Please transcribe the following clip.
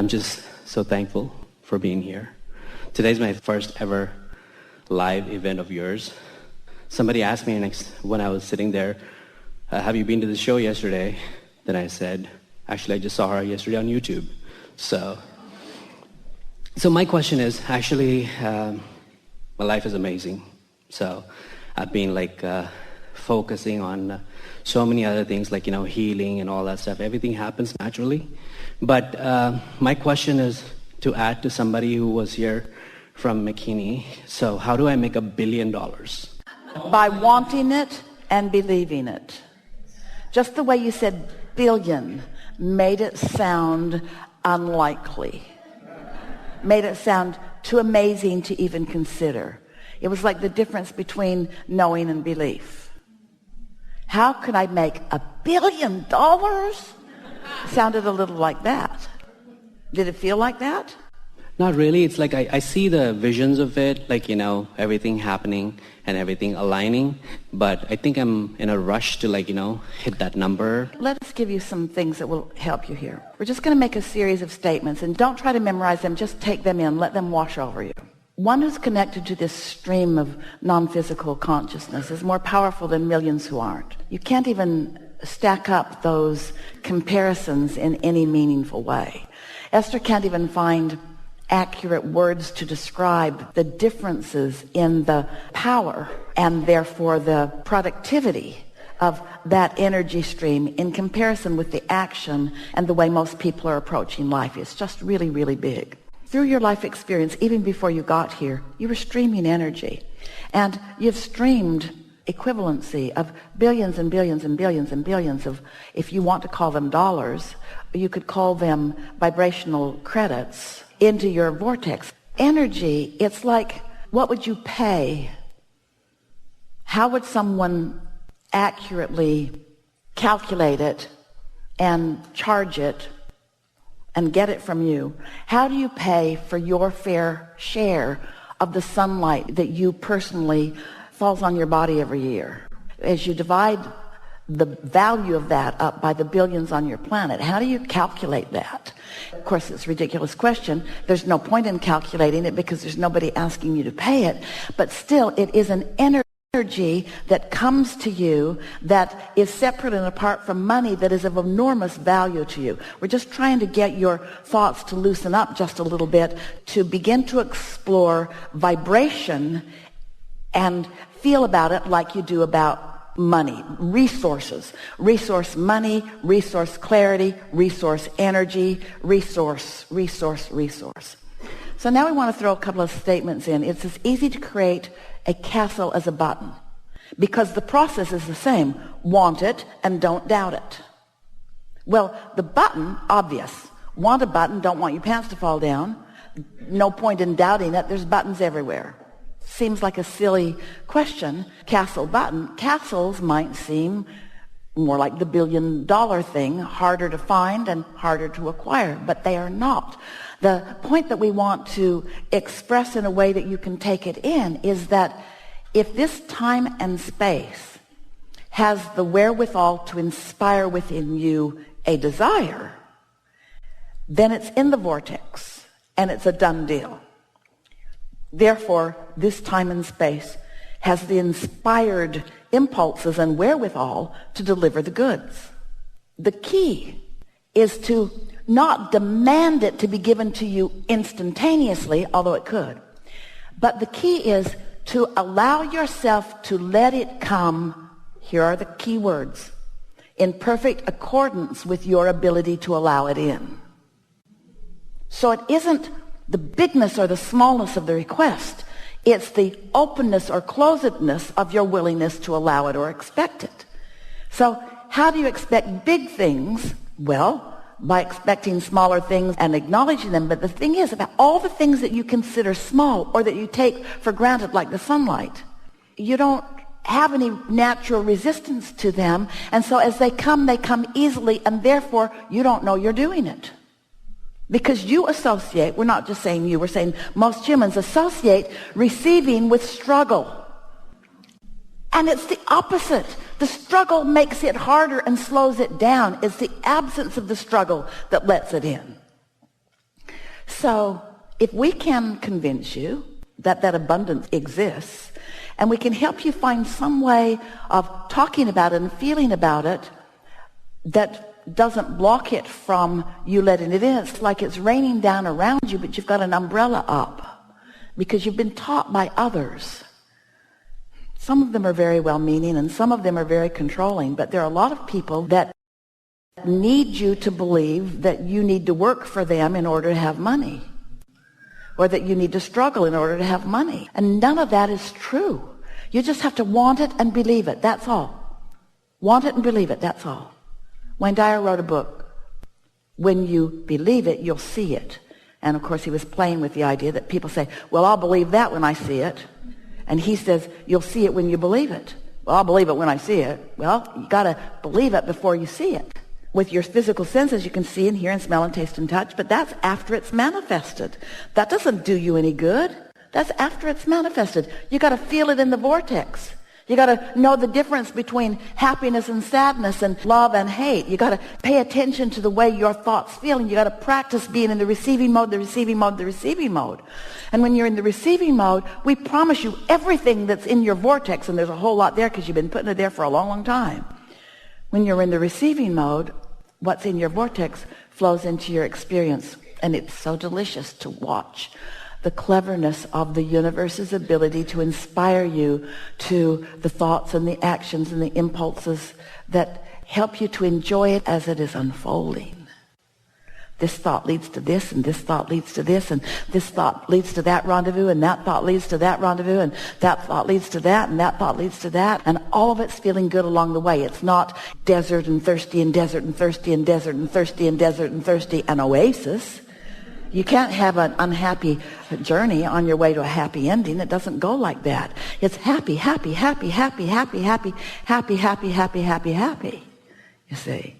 I'm just so thankful for being here. Today's my first ever live event of yours. Somebody asked me when I was sitting there, have you been to the show yesterday? Then I said, actually, I just saw her yesterday on YouTube. So my question is, actually, my life is amazing. So I've been focusing on so many other things like, healing and all that stuff. Everything happens naturally. But my question is to add to somebody who was here from McKinney. So how do I make $1 billion? By wanting it and believing it. Just the way you said billion made it sound unlikely. Made it sound too amazing to even consider. It was like the difference between knowing and belief. How could I make $1 billion? Sounded a little like that. Did it feel like that? Not really. It's like I see the visions of it, everything happening and everything aligning. But I think I'm in a rush to hit that number. Let us give you some things that will help you here. We're just going to make a series of statements, and don't try to memorize them. Just take them in. Let them wash over you. One who's connected to this stream of non-physical consciousness is more powerful than millions who aren't. You can't even stack up those comparisons in any meaningful way. Esther can't even find accurate words to describe the differences in the power and therefore the productivity of that energy stream in comparison with the action and the way most people are approaching life. It's just really, really big. Through your life experience, even before you got here, you were streaming energy. And you've streamed equivalency of billions and billions and billions and billions of, if you want to call them dollars, you could call them vibrational credits into your vortex. Energy, it's like, what would you pay? How would someone accurately calculate it and charge it and get it from you? How do you pay for your fair share of the sunlight that you personally falls on your body every year? As you divide the value of that up by the billions on your planet, how do you calculate that? Of course, it's a ridiculous question. There's no point in calculating it because there's nobody asking you to pay it. But still, it is an energy that comes to you that is separate and apart from money, that is of enormous value to you. We're just trying to get your thoughts to loosen up just a little bit, to begin to explore vibration and feel about it like you do about money, resources, resource money, resource clarity, resource energy, resource. So now we want to throw a couple of statements in. It's as easy to create a castle as a button because the process is the same. Want it and don't doubt it. Well, the button, obvious. Want a button, don't want your pants to fall down. No point in doubting it. There's buttons everywhere. Seems like a silly question. Castle button. Castles might seem more like the $1 billion thing, harder to find and harder to acquire, but they are not. The point that we want to express in a way that you can take it in is that if this time and space has the wherewithal to inspire within you a desire, then it's in the vortex and it's a done deal. Therefore, this time and space has the inspired impulses and wherewithal to deliver the goods. The key is to not demand it to be given to you instantaneously, although it could. But the key is to allow yourself to let it come, here are the key words, in perfect accordance with your ability to allow it in. So it isn't the bigness or the smallness of the request. It's the openness or closedness of your willingness to allow it or expect it. So how do you expect big things? Well, by expecting smaller things and acknowledging them. But the thing is, about all the things that you consider small or that you take for granted, like the sunlight, you don't have any natural resistance to them. And so as they come easily, and therefore you don't know you're doing it. Because you associate, we're not just saying you, we're saying most humans associate receiving with struggle. And it's the opposite. The struggle makes it harder and slows it down. It's the absence of the struggle that lets it in. So if we can convince you that that abundance exists, and we can help you find some way of talking about it and feeling about it that doesn't block it from you letting it in. It's like it's raining down around you, but you've got an umbrella up because you've been taught by others. Some of them are very well-meaning and some of them are very controlling, but there are a lot of people that need you to believe that you need to work for them in order to have money, or that you need to struggle in order to have money. And none of that is true. You just have to want it and believe it. That's all. Want it and believe it. That's all. Wayne Dyer wrote a book, When You Believe It, You'll See It. And of course he was playing with the idea that people say, well, I'll believe that when I see it. And he says, you'll see it when you believe it. Well, I'll believe it when I see it. Well, you got to believe it before you see it. With your physical senses, you can see and hear and smell and taste and touch, but that's after it's manifested. That doesn't do you any good. That's after it's manifested. You got to feel it in the vortex. You got to know the difference between happiness and sadness and love and hate. You got to pay attention to the way your thoughts feel, and you got to practice being in the receiving mode, the receiving mode, the receiving mode. And when you're in the receiving mode, we promise you everything that's in your vortex, and there's a whole lot there because you've been putting it there for a long, long time. When you're in the receiving mode, what's in your vortex flows into your experience, and it's so delicious to watch the cleverness of the universe's ability to inspire you to the thoughts and the actions and the impulses that help you to enjoy it as it is unfolding. This thought leads to this, and this thought leads to this, and this thought leads to that rendezvous, and that thought leads to that rendezvous, and that thought leads to that, and that thought leads to that, and all of it's feeling good along the way. It's not desert and thirsty and desert and thirsty and desert and thirsty and desert and thirsty, an oasis. You can't have an unhappy journey on your way to a happy ending. It doesn't go like that. It's happy, happy, happy, happy, happy, happy, happy, happy, happy, happy, happy. You see.